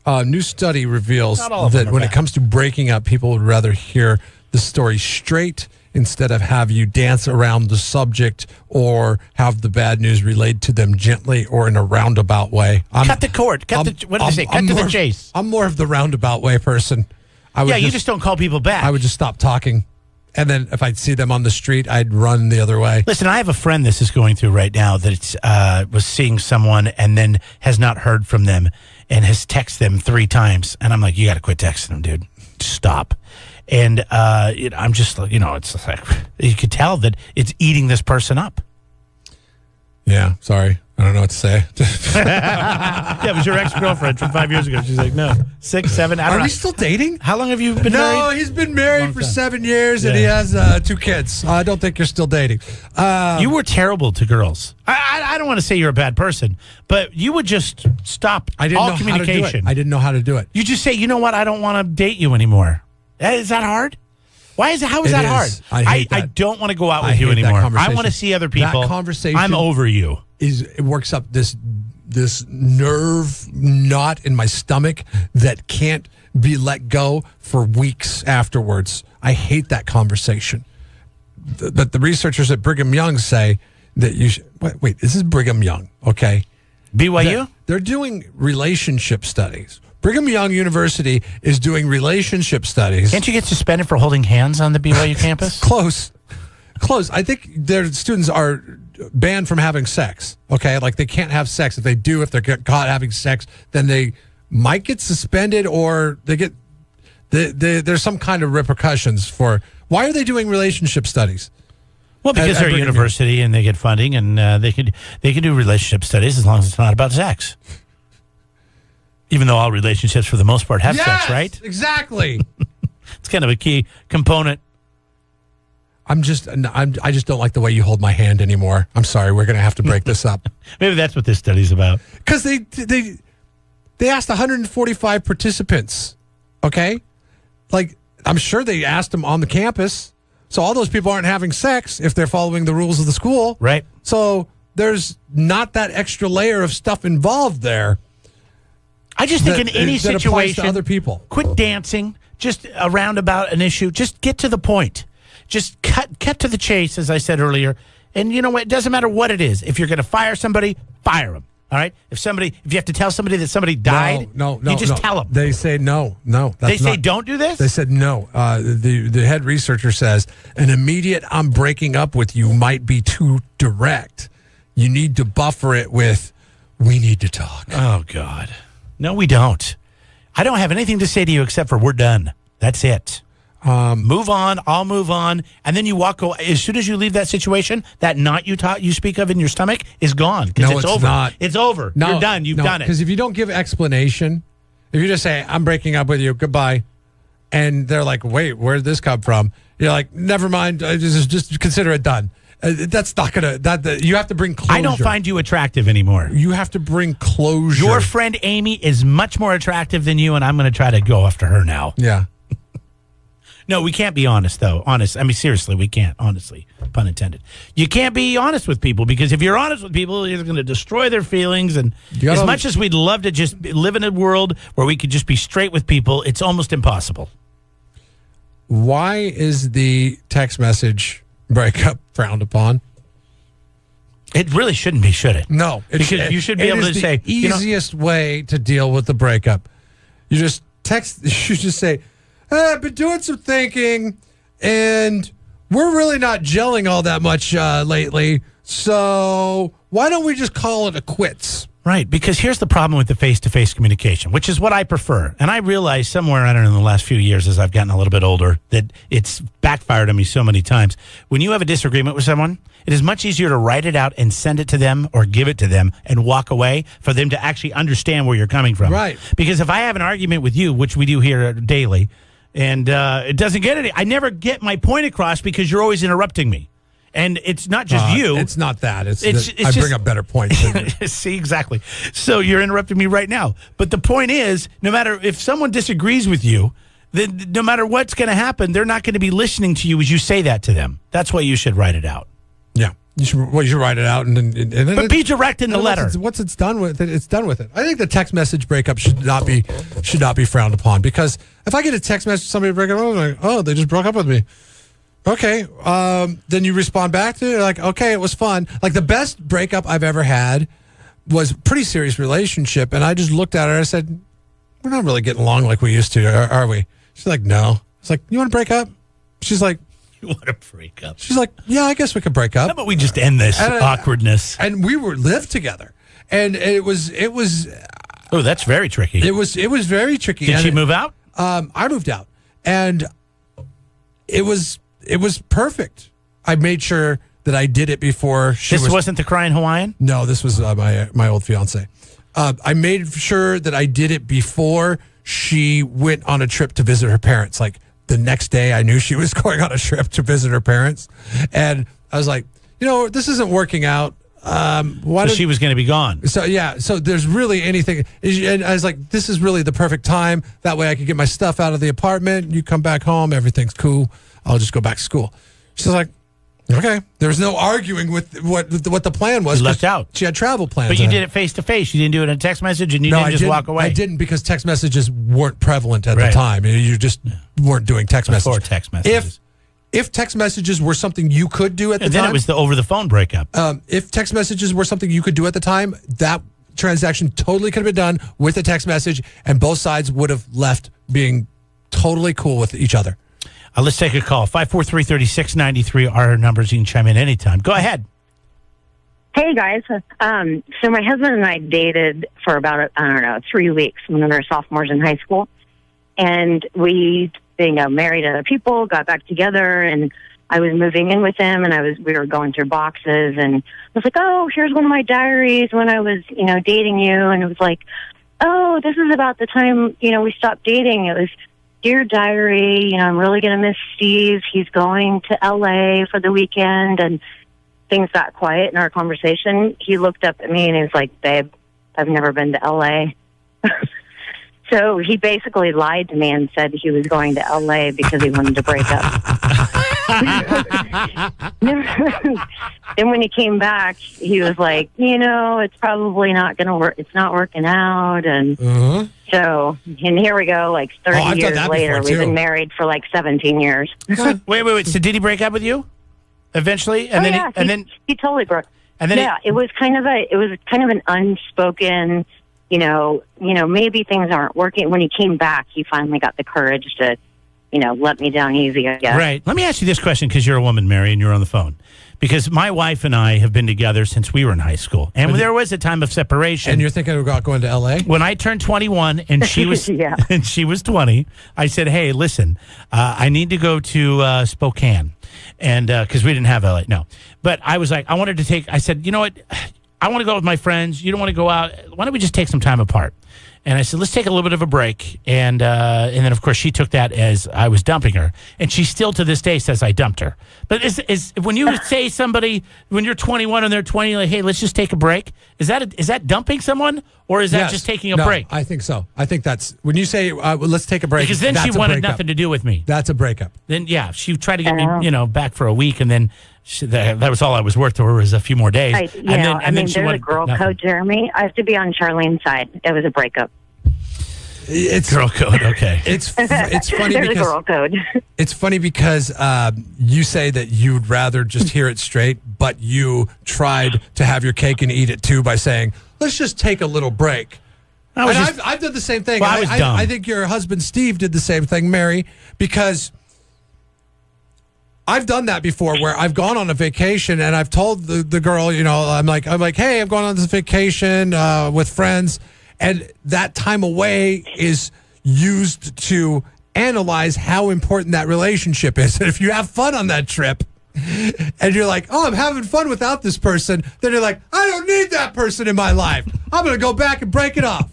new study reveals Not all of that them are when bad. it comes to breaking up, people would rather hear the story straight instead of have you dance around the subject or have the bad news relayed to them gently or in a roundabout way. Cut the cord. What did they say? Cut to the chase. I'm more of the roundabout way person. You just don't call people back. I would just stop talking. And then if I'd see them on the street, I'd run the other way. Listen, I have a friend this is going through right now that was seeing someone and then has not heard from them and has texted them 3 times. And I'm like, you got to quit texting them, dude. Stop. And I'm just, it's like, you could tell that it's eating this person up. Yeah, sorry. I don't know what to say. Yeah, it was your ex-girlfriend from 5 years ago. She's like, no, 6, 7, I don't know. Are we still dating? How long have you been married? No, he's been married for 7 years, and Yeah. he has 2 kids. I don't think you're still dating. You were terrible to girls. I don't want to say you're a bad person, but you would just stop all communication. I didn't know how to do it. You just say, you know what? I don't want to date you anymore. Is that hard? How is that hard? I hate that. I don't want to go out I with you hate that anymore. I conversation. want to see other people. That conversation I'm over you. It works up this nerve knot in my stomach that can't be let go for weeks afterwards. I hate that conversation. But the researchers at Brigham Young say that you should... Wait, this is Brigham Young, okay? BYU? They're doing relationship studies. Brigham Young University is doing relationship studies. Can't you get suspended for holding hands on the BYU campus? Close. I think their students are banned from having sex, okay? Like, they can't have sex. If they're caught having sex, then they might get suspended or there's some kind of repercussions for... Why are they doing relationship studies? Well, because they're a university and they get funding and they can do relationship studies as long as it's not about sex. Even though all relationships, for the most part, have sex, right? Exactly. It's kind of a key component. I just don't like the way you hold my hand anymore. I'm sorry. We're going to have to break this up. Maybe that's what this study's about. Because they asked 145 participants, okay? Like, I'm sure they asked them on the campus. So all those people aren't having sex if they're following the rules of the school. Right. So there's not that extra layer of stuff involved there. I just think in any that applies situation, to other people. Quit dancing just around about an issue. Just get to the point. Just cut to the chase, as I said earlier. And you know what? It doesn't matter what it is. If you're going to fire somebody, fire them. All right? If you have to tell somebody that somebody died, no, you just tell them. They say no. They say don't do this? They said no. The head researcher says an immediate "I'm breaking up with you" might be too direct. You need to buffer it with "we need to talk." Oh, God. No, we don't. I don't have anything to say to you except for we're done. That's it. Move on. I'll move on. And then you walk away. As soon as you leave that situation, that knot you speak of in your stomach is gone. No, it's it's over. not. It's over. No, you're done. You've done it. Because if you don't give explanation, if you just say, "I'm breaking up with you, goodbye," and they're like, "Wait, where did this come from?" You're like, "Never mind. Just consider it done." That's not going to... You have to bring closure. I don't find you attractive anymore. You have to bring closure. Your friend Amy is much more attractive than you, and I'm going to try to go after her now. Yeah. No, we can't be honest, though. Honest. I mean, seriously, we can't. Honestly. Pun intended. You can't be honest with people because if you're honest with people, you're going to destroy their feelings. And as much as we'd love to just live in a world where we could just be straight with people, it's almost impossible. Why is the text message breakup frowned upon? It really shouldn't be, should it? No. Because you should be able to say... the easiest way to deal with the breakup. You just say, I've been doing some thinking, and we're really not gelling all that much lately, so why don't we just call it a quits? Right, because here's the problem with the face-to-face communication, which is what I prefer. And I realized somewhere, I don't know, in the last few years as I've gotten a little bit older, that it's backfired on me so many times. When you have a disagreement with someone, it is much easier to write it out and send it to them or give it to them and walk away for them to actually understand where you're coming from. Right. Because if I have an argument with you, which we do here daily, and it doesn't get any, I never get my point across because you're always interrupting me. And it's not just you. It's not that. It's I bring up better points than you. See, exactly. So you're interrupting me right now. But the point is, no matter if someone disagrees with you, then no matter what's going to happen, they're not going to be listening to you as you say that to them. That's why you should write it out. Yeah. You should write it out and then But be direct in the letter. Once it's done with it, it's done with it. I think the text message breakup should not be frowned upon, because if I get a text message somebody break up, I'm like, oh, they just broke up with me. Okay, then you respond back to it like, okay, it was fun. Like the best breakup I've ever had was a pretty serious relationship, and I just looked at her and I said, we're not really getting along like we used to, are we? She's like, no. It's like, you want to break up? She's like, What a breakup. she's like, yeah, I guess we could break up. How about we just end this awkwardness? And we lived together, and it was Oh, that's very tricky. it was very tricky. Did And she move out? I moved out, and it was perfect. I made sure that I did it before she This wasn't the crying Hawaiian? No, this was my old fiance. I made sure that I did it before she went on a trip to visit her parents. Like the next day, I knew she was going on a trip to visit her parents, and I was like, this isn't working out. She was going to be gone. So yeah, so there's really anything, and I was like, this is really the perfect time. That way I could get my stuff out of the apartment. You come back home, everything's cool. I'll just go back to school. She's like, okay. There was no arguing with what the plan was. You left out. She had travel plans. But you did it face to face. You didn't do it in a text message, and you didn't just walk away. I didn't, because text messages weren't prevalent at the time. You just weren't doing text messages. Before text messages. If text messages were something you could do at the time. Then it was the over-the-phone breakup. If text messages were something you could do at the time, that transaction totally could have been done with a text message, and both sides would have left being totally cool with each other. Let's take a call. 543-3693 are our numbers. You can chime in anytime. Go ahead. Hey, guys. So my husband and I dated for about, 3 weeks when we were sophomores in high school. And we married other people, got back together, and I was moving in with him, and we were going through boxes, and I was like, oh, here's one of my diaries when I was, dating you. And it was like, oh, this is about the time, we stopped dating. It was, dear diary, I'm really going to miss Steve. He's going to LA for the weekend. And things got quiet in our conversation. He looked up at me and he was like, babe, I've never been to LA. So he basically lied to me and said he was going to LA because he wanted to break up. Then when he came back, he was like, it's probably not going to work. It's not working out. And so, and here we go, like 30 years later. We've been married for like 17 years. Wait. So did he break up with you eventually? And then he totally broke. And then it was kind of an unspoken, maybe things aren't working. When he came back, he finally got the courage to, let me down easy, I guess. Right. Let me ask you this question, because you're a woman, Mary, and you're on the phone. Because my wife and I have been together since we were in high school. And there was a time of separation. And you're thinking about going to L.A.? When I turned 21 and she was and she was 20, I said, hey, listen, I need to go to Spokane. And because we didn't have L.A. No. But I was like, I said, you know what? I want to go with my friends. You don't want to go out. Why don't we just take some time apart? And I said, let's take a little bit of a break. And then, of course, she took that as I was dumping her. And she still, to this day, says I dumped her. But is when you say somebody, when you're 21 and they're 20, like, hey, let's just take a break, is that dumping someone? Or is that just taking a break? I think so. I think that's, when you say, let's take a break. Because then she wanted nothing to do with me. That's a breakup. Then, yeah, she tried to get me, back for a week. And then that was all I was worth to her, was a few more days. Then she wanted a girl code, Jeremy. I have to be on Charlene's side. It was a breakup. It's girl code. Okay. It's funny There's because a girl code. It's funny because you say that you'd rather just hear it straight, but you tried to have your cake and eat it too by saying, let's just take a little break. I've done the same thing. Well, I was dumb. I think your husband Steve did the same thing, Mary, because I've done that before, where I've gone on a vacation and I've told the girl, I'm like, hey, I'm going on this vacation with friends. And that time away is used to analyze how important that relationship is. And if you have fun on that trip and you're like, oh, I'm having fun without this person, then you're like, I don't need that person in my life. I'm going to go back and break it off.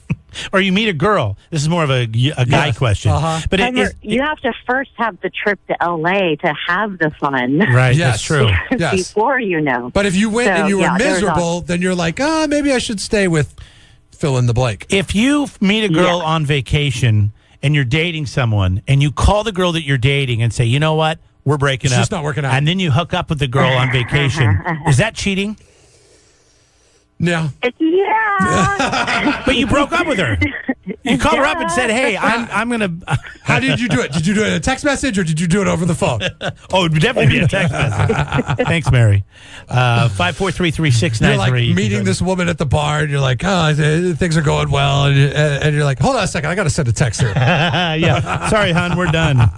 Or you meet a girl. This is more of a guy question. But you have to first have the trip to L.A. to have the fun. Right, yes. That's true. Before you know. But if you went and you were miserable, then you're like, maybe I should stay with fill in the blank. If you meet a girl on vacation and you're dating someone and you call the girl that you're dating and say, you know what, we're breaking It's up. just not working out. And then you hook up with the girl on vacation. Is that cheating? Yeah. Yeah. But you broke up with her. You called her up and said, "Hey, I'm gonna." How did you do it? Did you do it in a text message or did you do it over the phone? Oh, it would definitely be a text message. Thanks, Mary. 5433693. You're like meeting this woman at the bar, and you're like, "Oh, things are going well," and you're like, "Hold on a second, I got to send a text here." Yeah. Sorry, hon, we're done.